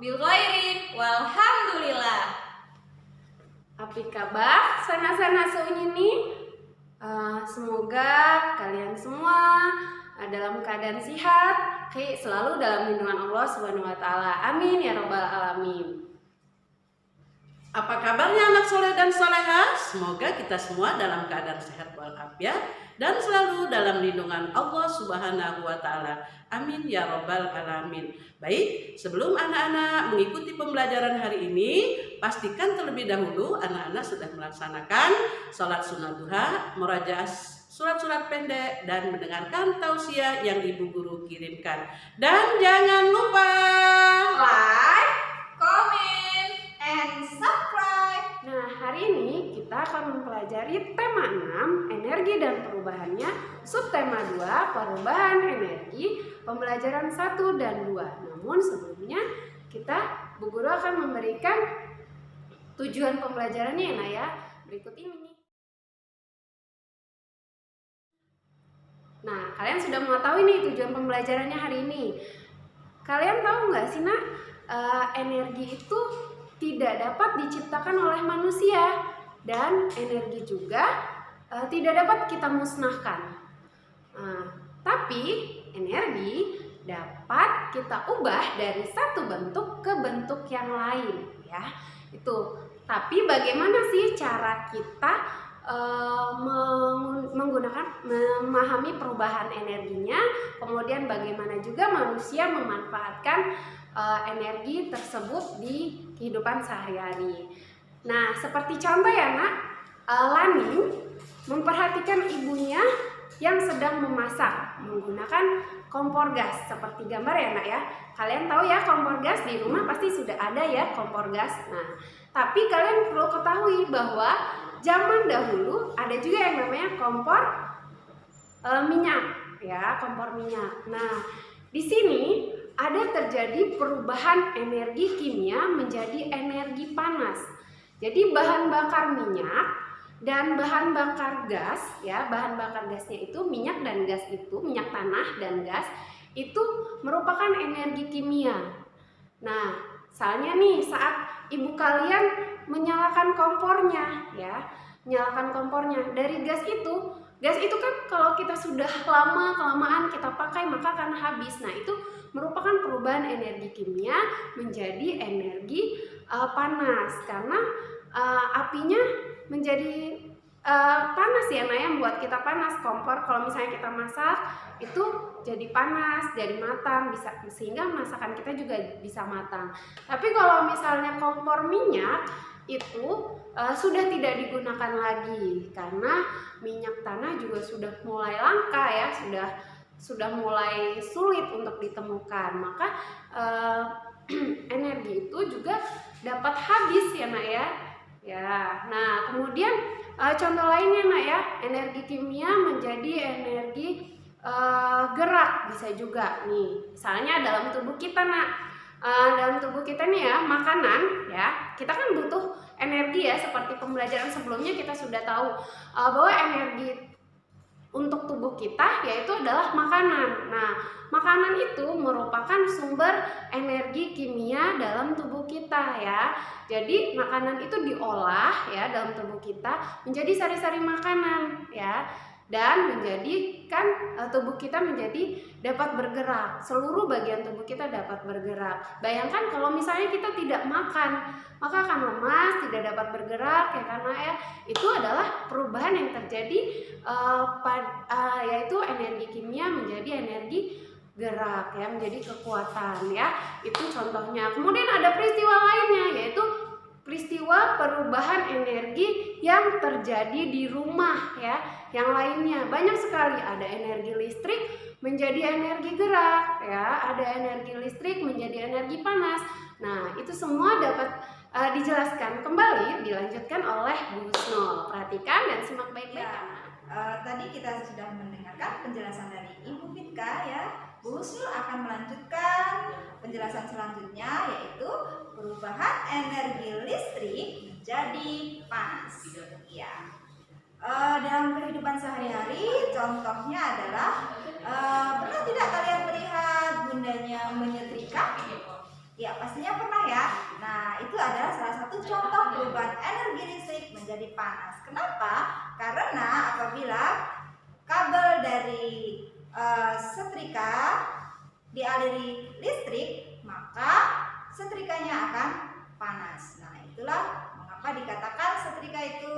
bil khairin walhamdulillah. Apa kabar sana-sana ini? Semoga kalian semua dalam keadaan sehat, selalu dalam lindungan Allah Subhanahu wa taala. Amin ya rabbal alamin. Apa kabarnya anak soleh dan soleha? Semoga kita semua dalam keadaan sehat walafiat dan selalu dalam lindungan Allah Subhanahu wa taala. Amin ya rabbal alamin. Baik, sebelum anak-anak mengikuti pembelajaran hari ini, pastikan terlebih dahulu anak-anak sudah melaksanakan sholat sunat duha, murajaah surat-surat pendek, dan mendengarkan tausiah yang ibu guru kirimkan. Dan jangan lupa Like, comment, and subscribe. Nah, hari ini kita akan mempelajari tema 6, energi dan perubahannya, subtema 2, perubahan energi, pembelajaran 1 dan 2. Namun sebelumnya Bu Guru akan memberikan tujuan pembelajarannya ya, Nak ya. Berikut ini nih. Nah, kalian sudah mengetahui nih tujuan pembelajarannya hari ini. Kalian tahu nggak sih, Nak, energi itu tidak dapat diciptakan oleh manusia dan energi juga tidak dapat kita musnahkan. Tapi energi dapat kita ubah dari satu bentuk ke bentuk yang lain, ya. Itu. Tapi bagaimana sih cara kita memahami perubahan energinya, kemudian bagaimana juga manusia memanfaatkan energi tersebut di kehidupan sehari-hari. Nah, seperti contoh ya, Nak, Lani memperhatikan ibunya yang sedang memasak menggunakan kompor gas seperti gambar ya, Nak ya. Kalian tahu ya, kompor gas di rumah pasti sudah ada ya, kompor gas. Nah, tapi kalian perlu ketahui bahwa zaman dahulu ada juga yang namanya kompor minyak ya, kompor minyak. Nah, di sini ada terjadi perubahan energi kimia menjadi energi panas. Jadi bahan bakar minyak dan bahan bakar gas ya, bahan bakar gasnya itu minyak dan gas itu, minyak tanah dan gas itu merupakan energi kimia. Nah, misalnya nih saat ibu kalian menyalakan kompornya ya, nyalakan kompornya dari gas itu kan kalau kita sudah kelamaan kita pakai maka akan habis. Nah, itu merupakan perubahan energi kimia menjadi energi panas karena apinya menjadi panas ya, Nah, yang membuat kita panas. Kompor kalau misalnya kita masak itu jadi panas, jadi matang, bisa sehingga masakan kita juga bisa matang. Tapi kalau misalnya kompor minyak itu sudah tidak digunakan lagi karena minyak tanah juga sudah mulai langka ya, sudah mulai sulit untuk ditemukan. Maka energi itu juga dapat habis ya, Nak ya. Ya, nah kemudian contoh lainnya, Nak ya, energi kimia menjadi energi gerak bisa juga nih. Misalnya dalam tubuh kita, Nak, dalam tubuh kita nih ya, makanan ya, kita kan butuh energi ya, seperti pembelajaran sebelumnya kita sudah tahu bahwa energi untuk tubuh kita yaitu adalah makanan. Nah, makanan itu merupakan sumber energi kimia dalam tubuh kita ya. Jadi makanan itu diolah ya dalam tubuh kita menjadi sari-sari makanan ya, dan menjadikan tubuh kita menjadi dapat bergerak. Seluruh bagian tubuh kita dapat bergerak. Bayangkan kalau misalnya kita tidak makan, maka akan lemas, tidak dapat bergerak ya, karena ya itu adalah perubahan yang terjadi yaitu energi kimia menjadi energi gerak ya, menjadi kekuatan ya. Itu contohnya. Kemudian ada peristiwa lainnya yaitu peristiwa perubahan energi yang terjadi di rumah ya. Yang lainnya banyak sekali, ada energi listrik menjadi energi gerak ya, ada energi listrik menjadi energi panas. Nah, itu semua dapat dijelaskan kembali, dilanjutkan oleh Bu Husnul. Perhatikan dan simak baik-baik ya. Tadi kita sudah mendengarkan penjelasan dari Ibu Fitka ya. Bu Husnul akan melanjutkan penjelasan selanjutnya, yaitu perubahan energi listrik menjadi panas. Ya. Dalam kehidupan sehari-hari, contohnya adalah pernah tidak kalian melihat bundanya menyetrika? Ya, pastinya pernah menjadi panas. Kenapa? Karena apabila kabel dari setrika dialiri listrik, maka setrikanya akan panas. Nah, itulah mengapa dikatakan setrika itu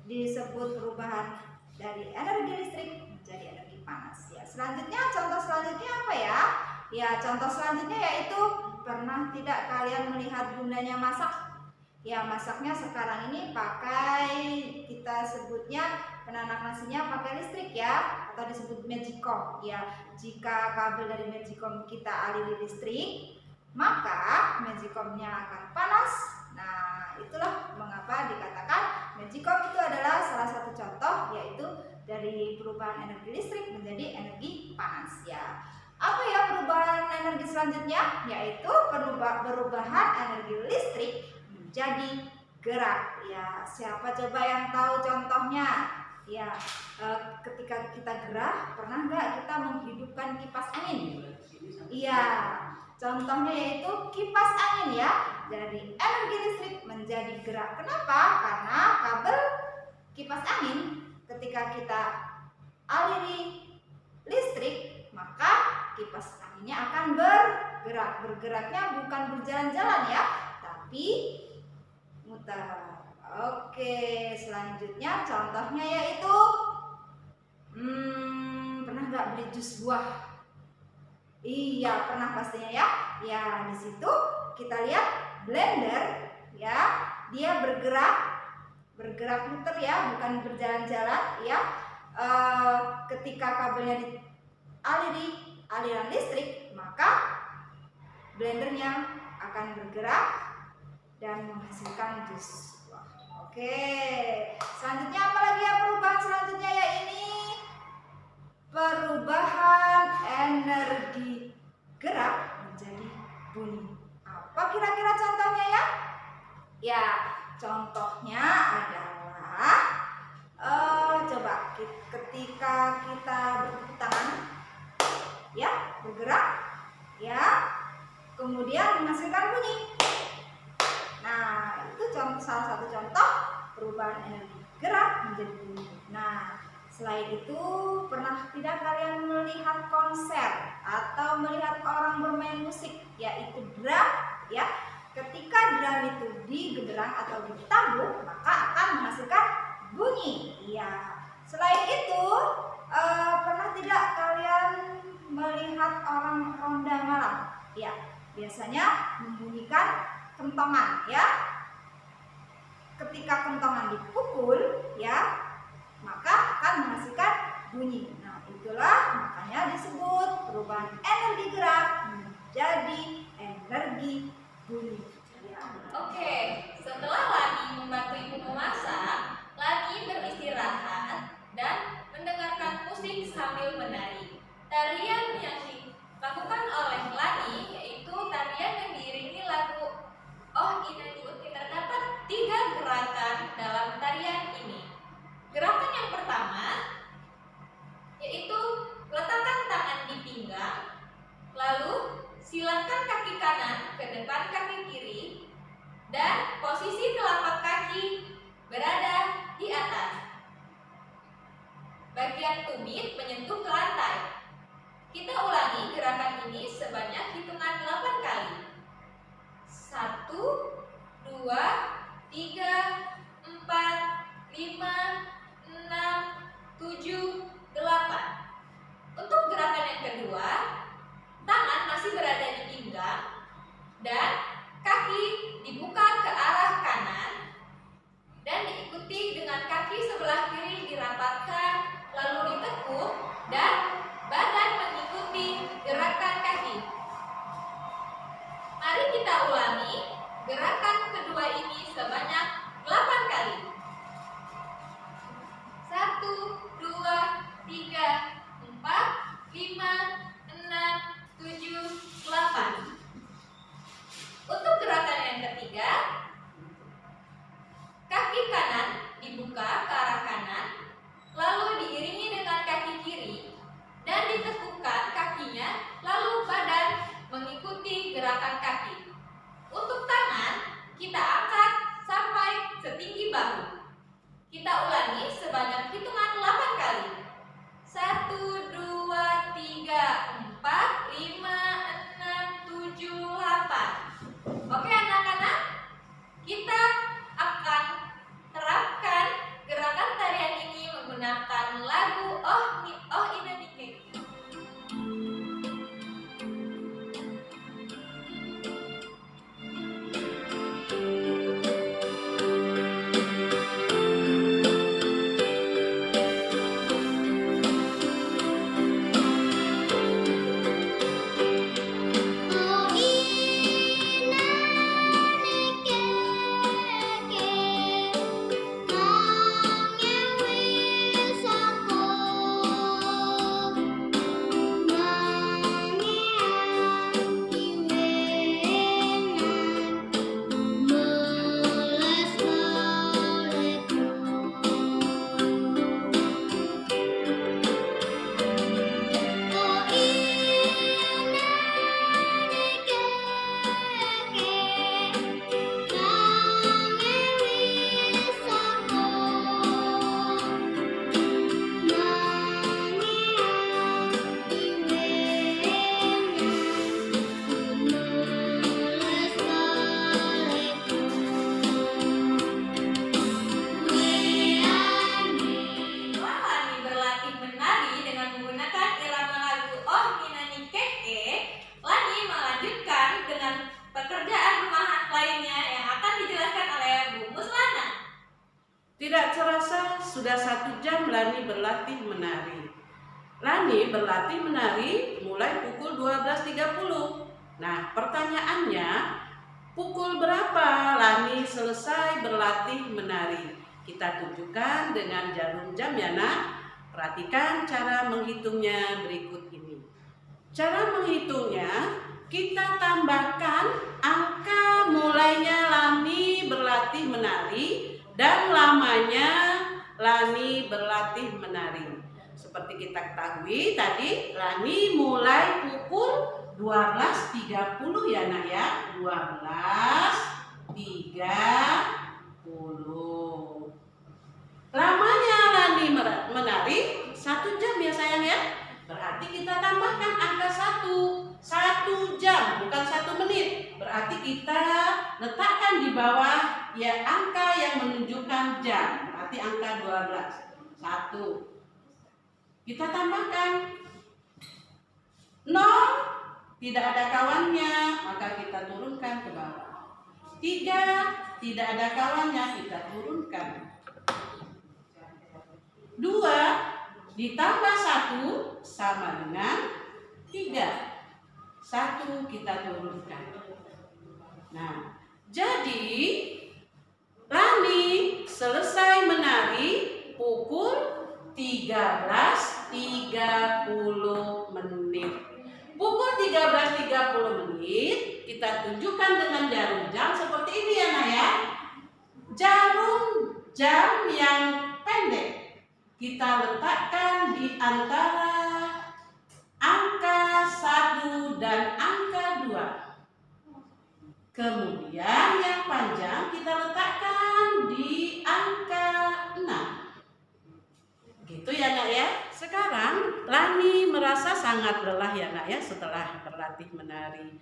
disebut perubahan dari energi listrik menjadi energi panas. Ya, selanjutnya contoh selanjutnya apa ya? Ya, contoh selanjutnya yaitu pernah tidak kalian melihat bundanya masak? Ya, masaknya sekarang ini pakai, kita sebutnya penanak nasinya pakai listrik ya, atau disebut magicom. Ya, jika kabel dari magicom kita aliri listrik, maka magicomnya akan panas. Nah, itulah mengapa dikatakan magicom itu adalah salah satu contoh, yaitu dari perubahan energi listrik menjadi energi panas ya. Apa ya perubahan energi selanjutnya? Yaitu perubahan energi listrik menjadi gerak. Ya, siapa coba yang tahu contohnya? Ya, ketika kita gerak, pernah nggak kita menghidupkan kipas angin? Iya, contohnya yaitu kipas angin ya. Dari energi listrik menjadi gerak. Kenapa? Karena kabel kipas angin ketika kita aliri listrik, maka kipas anginnya akan bergerak. Bergeraknya bukan berjalan-jalan ya, tapi mutar. Oke, selanjutnya contohnya yaitu pernah nggak beli jus buah? Iya, pernah pastinya ya. Ya, di situ kita lihat blender ya, dia bergerak muter ya, bukan berjalan-jalan ya. Ketika kabelnya dialiri aliran listrik, maka blendernya akan bergerak dan menghasilkan jus. Oke, selanjutnya apa lagi ya perubahan selanjutnya ya ini? Perubahan energi gerak menjadi bunyi. Apa kira-kira contohnya ya? Ya, contohnya adalah coba ketika kita bertepuk tangan ya, bergerak ya, kemudian menghasilkan bunyi. Nah, itu salah satu contoh perubahan energi gerak menjadi bunyi. Nah, selain itu, pernah tidak kalian melihat konser atau melihat orang bermain musik, yaitu drum ya? Ketika drum itu digenderang atau ditabuh, maka akan menghasilkan bunyi. Iya. Selain itu, pernah tidak kalian melihat orang ronda malam? Ya, biasanya membunyikan kentongan ya. Ketika kentongan dipukul ya, maka akan menghasilkan bunyi. Nah, itulah makanya disebut perubahan energi gerak menjadi energi bunyi. Oke, setelah Lani membantu ibu memasak, Lani beristirahat dan mendengarkan musik sambil menari. Tarian yang dilakukan oleh Lani yaitu tarian yang diiringi lagu Oh Inanjut. Terdapat 3 gerakan dalam tarian ini. Gerakan yang pertama yaitu letakkan tangan di pinggang, lalu silakan kaki kanan ke depan kaki kiri, dan posisi telapak kaki berada di atas. Bagian tumit menyentuh ke lantai. Kita ulangi gerakan ini sebanyak hitungan 8 kali. 1, 2, 3, 4, 5, 6, 7, 8. Untuk gerakan yang kedua, tangan masih berada di pinggang dan kaki dibuka ke arah kanan dan diikuti dengan kaki sebelah kiri dirapatkan lalu ditekuk dan badan mengikuti gerakan kaki. Mari kita ulangi gerakan kedua ini sebanyak 8 kali. 1, 2, 3, 4, 5, 6, 7, 8. Untuk gerakan yang ketiga, kaki kanan dibuka ke arah kanan, lalu diiringi dengan kaki kiri dan ditekukkan kakinya, lalu badan mengikuti gerakan kaki. Untuk tangan, kita angkat sampai setinggi bahu. sudah 1 jam Lani berlatih menari. Lani berlatih menari mulai pukul 12.30. Nah, pertanyaannya, pukul berapa Lani selesai berlatih menari? Kita tunjukkan dengan jarum jam ya nak. Perhatikan cara menghitungnya berikut ini. Cara menghitungnya, kita tambahkan angka mulainya Lani berlatih menari dan lamanya Lani berlatih menari. Seperti kita ketahui tadi, Lani mulai pukul 12.30 ya nak ya. 12.30. Lamanya Lani menari 1 jam ya sayang ya. Berarti kita tambahkan angka 1 jam, bukan 1 menit. Berarti kita letakkan di bawah ya angka yang menunjukkan jam. Berarti angka 12. 1. Kita tambahkan 0, tidak ada kawannya, maka kita turunkan ke bawah. 3, tidak ada kawannya, kita turunkan. 2 ditambah 1 sama dengan 3. 1 kita turunkan. Nah, jadi Lani selesai menari pukul 13.30 menit. Pukul 13.30 menit kita tunjukkan dengan jarum jam seperti ini ya nak ya. Jarum jam yang pendek kita letakkan di antara angka 1 dan angka 2. Kemudian yang panjang kita letakkan di angka 6. Gitu ya nak ya. Sekarang Lani merasa sangat lelah ya nak ya setelah berlatih menari.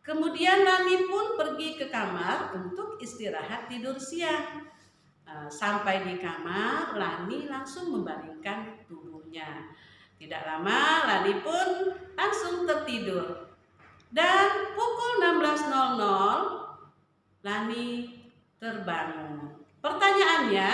Kemudian Lani pun pergi ke kamar untuk istirahat tidur siang. Sampai di kamar, Lani langsung membaringkan tubuhnya. Tidak lama Lani pun langsung tertidur. Dan pukul 16.00 Lani terbangun. Pertanyaannya,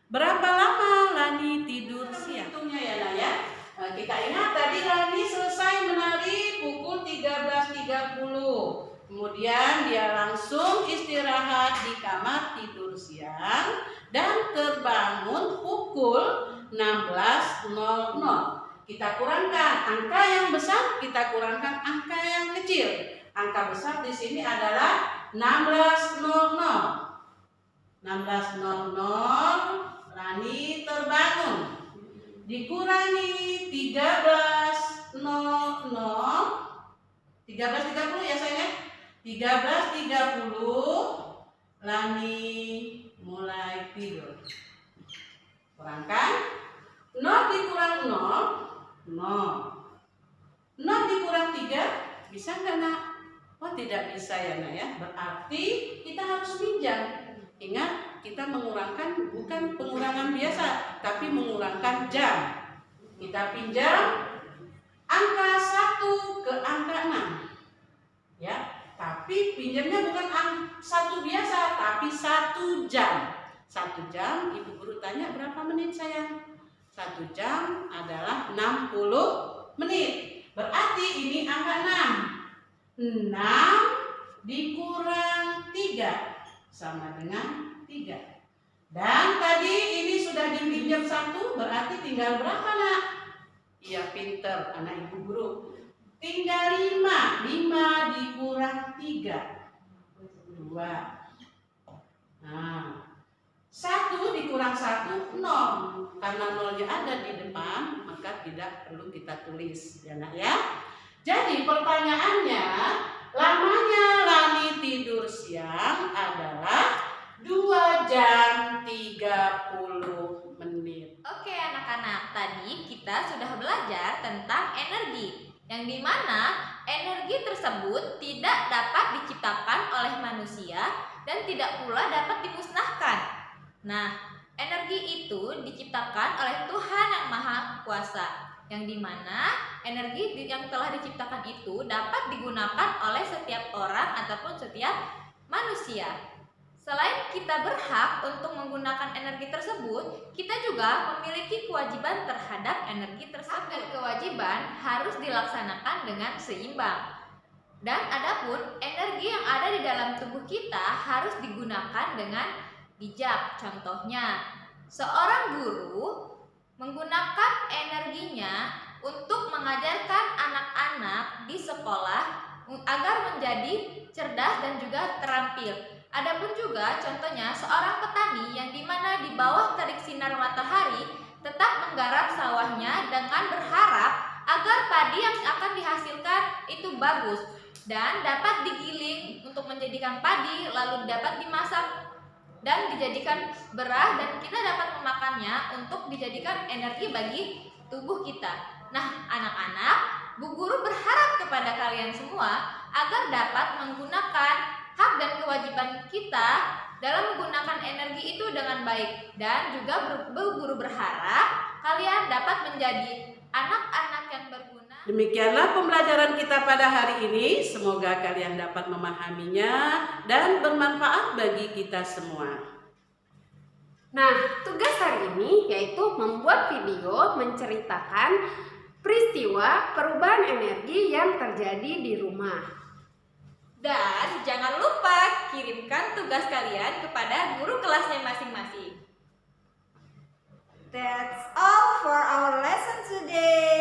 berapa lama Lani tidur siang? Hitungnya ya nak ya. Kita ingat tadi Lani selesai menari pukul 13.30. Kemudian dia langsung istirahat di kamar tidur siang dan terbangun pukul 16.00. Kita kurangkan angka yang besar, kita kurangkan angka yang kecil. Angka besar di sini adalah 16.00. 16.00 Lani terbangun. Dikurangi 13.00. 13.30 ya sayang. 13.30 Lani mulai tidur. Kurangkan 0 dikurang 0, 0 dikurang 3, bisa nggak nak? Oh tidak bisa ya nak ya. Berarti kita harus pinjam. Ingat, kita mengurangkan bukan pengurangan biasa, tapi mengurangkan jam. Kita pinjam angka 1 ke angka 6. Ya, tapi pinjamnya bukan 1 biasa, tapi 1 jam. 1 jam, ibu guru tanya berapa menit sayang? 1 jam adalah 60 menit. Berarti ini angka 6. 6 dikurang 3 sama dengan 3. Dan tadi ini sudah dipinjam 1, berarti tinggal berapa nak? Iya pinter anak ibu guru. Tinggal 5. 5 dikurang 3, 2. Nah, 1 dikurang 1, 0. Karena 0-nya ada di depan, maka tidak perlu kita tulis ya nak ya. Jadi pertanyaannya, lamanya Lani tidur siang adalah 2 jam 30 menit. Oke anak-anak, tadi kita sudah belajar tentang energi, yang dimana energi tersebut tidak dapat diciptakan oleh manusia dan tidak pula dapat dimusnahkan. Nah, energi itu diciptakan oleh Tuhan yang Maha Kuasa, yang dimana energi yang telah diciptakan itu dapat digunakan oleh setiap orang ataupun setiap manusia. Selain kita berhak untuk menggunakan energi tersebut, kita juga memiliki kewajiban terhadap energi tersebut. Hak dan kewajiban harus dilaksanakan dengan seimbang. Dan adapun energi yang ada di dalam tubuh kita harus digunakan dengan bijak. Contohnya, seorang guru menggunakan energinya untuk mengajarkan anak-anak di sekolah agar menjadi cerdas dan juga terampil. Adapun juga contohnya seorang petani yang dimana di bawah terik sinar matahari tetap menggarap sawahnya dengan berharap agar padi yang akan dihasilkan itu bagus dan dapat digiling untuk menjadikan padi, lalu dapat dimasak dan dijadikan beras dan kita dapat memakannya untuk dijadikan energi bagi tubuh kita. Nah, anak-anak, Bu Guru berharap kepada kalian semua agar dapat menggunakan hak dan kewajiban kita dalam menggunakan energi itu dengan baik, dan juga Bu Guru berharap kalian dapat menjadi anak-anak yang berguna. Demikianlah pembelajaran kita pada hari ini. Semoga kalian dapat memahaminya dan bermanfaat bagi kita semua. Nah, tugas hari ini yaitu membuat video menceritakan peristiwa perubahan energi yang terjadi di rumah. Dan jangan lupa kirimkan tugas kalian kepada guru kelasnya masing-masing. That's all for our lesson today.